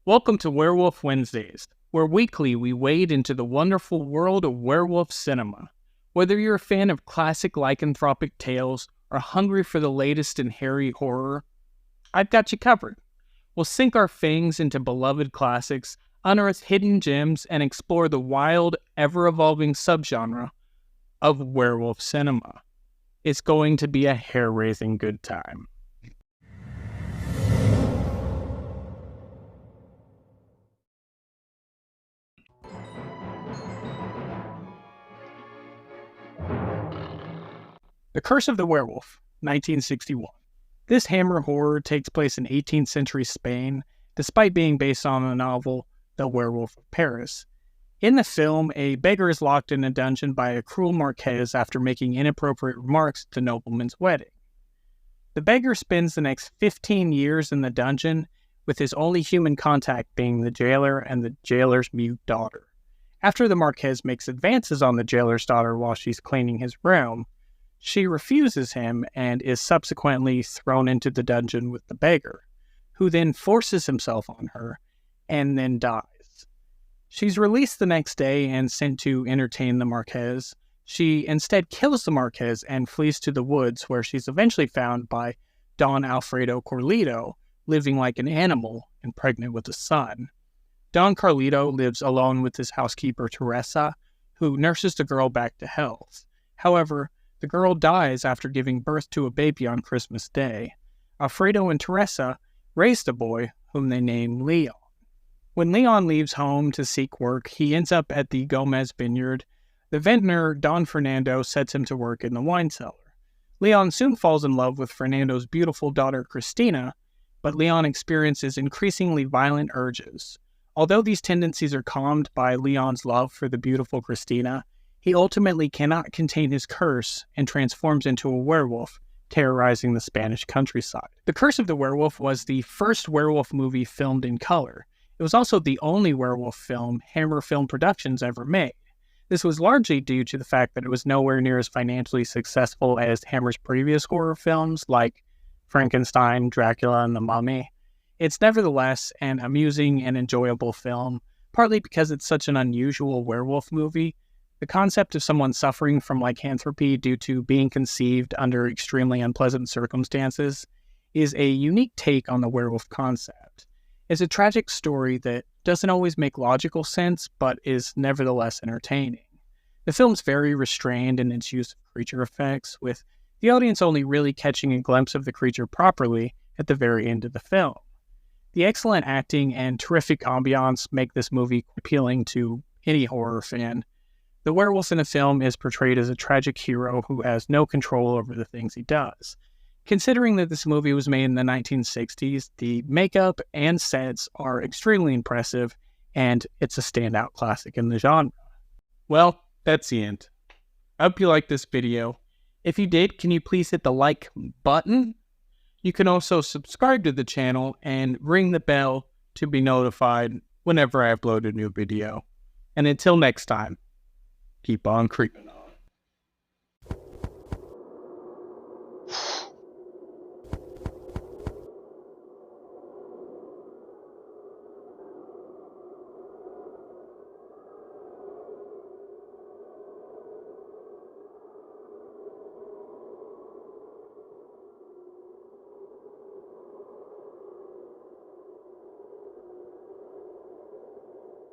Welcome to Werewolf Wednesdays, where weekly we wade into the wonderful world of werewolf cinema. Whether you're a fan of classic lycanthropic tales or hungry for the latest in hairy horror, I've got you covered. We'll sink our fangs into beloved classics, unearth hidden gems, and explore the wild, ever-evolving subgenre of werewolf cinema. It's going to be a hair-raising good time. The Curse of the Werewolf, 1961. This Hammer horror takes place in 18th century Spain, despite being based on the novel The Werewolf of Paris. In the film, a beggar is locked in a dungeon by a cruel marquise after making inappropriate remarks at the nobleman's wedding. The beggar spends the next 15 years in the dungeon, with his only human contact being the jailer and the jailer's mute daughter. After the marquise makes advances on the jailer's daughter while she's cleaning his room, she refuses him and is subsequently thrown into the dungeon with the beggar, who then forces himself on her and then dies. She's released the next day and sent to entertain the marquise. She instead kills the marquise and flees to the woods, where she's eventually found by Don Alfredo Carlito, living like an animal and pregnant with a son. Don Carlito lives alone with his housekeeper Teresa, who nurses the girl back to health. However, the girl dies after giving birth to a baby on Christmas Day. Alfredo and Teresa raise the boy, whom they name Leon. When Leon leaves home to seek work, he ends up at the Gomez vineyard. The vintner, Don Fernando, sets him to work in the wine cellar. Leon soon falls in love with Fernando's beautiful daughter Cristina, but Leon experiences increasingly violent urges. Although these tendencies are calmed by Leon's love for the beautiful Cristina, he ultimately cannot contain his curse and transforms into a werewolf, terrorizing the Spanish countryside. The Curse of the Werewolf was the first werewolf movie filmed in color. It was also the only werewolf film Hammer Film Productions ever made. This was largely due to the fact that it was nowhere near as financially successful as Hammer's previous horror films like Frankenstein, Dracula, and The Mummy. It's nevertheless an amusing and enjoyable film, partly because it's such an unusual werewolf movie. The concept of someone suffering from lycanthropy due to being conceived under extremely unpleasant circumstances is a unique take on the werewolf concept. It's a tragic story that doesn't always make logical sense, but is nevertheless entertaining. The film's very restrained in its use of creature effects, with the audience only really catching a glimpse of the creature properly at the very end of the film. The excellent acting and terrific ambiance make this movie appealing to any horror fan. The werewolf in the film is portrayed as a tragic hero who has no control over the things he does. Considering that this movie was made in the 1960s, the makeup and sets are extremely impressive, and it's a standout classic in the genre. Well, that's the end. I hope you liked this video. If you did, can you please hit the like button? You can also subscribe to the channel and ring the bell to be notified whenever I upload a new video. And until next time, keep on creeping on.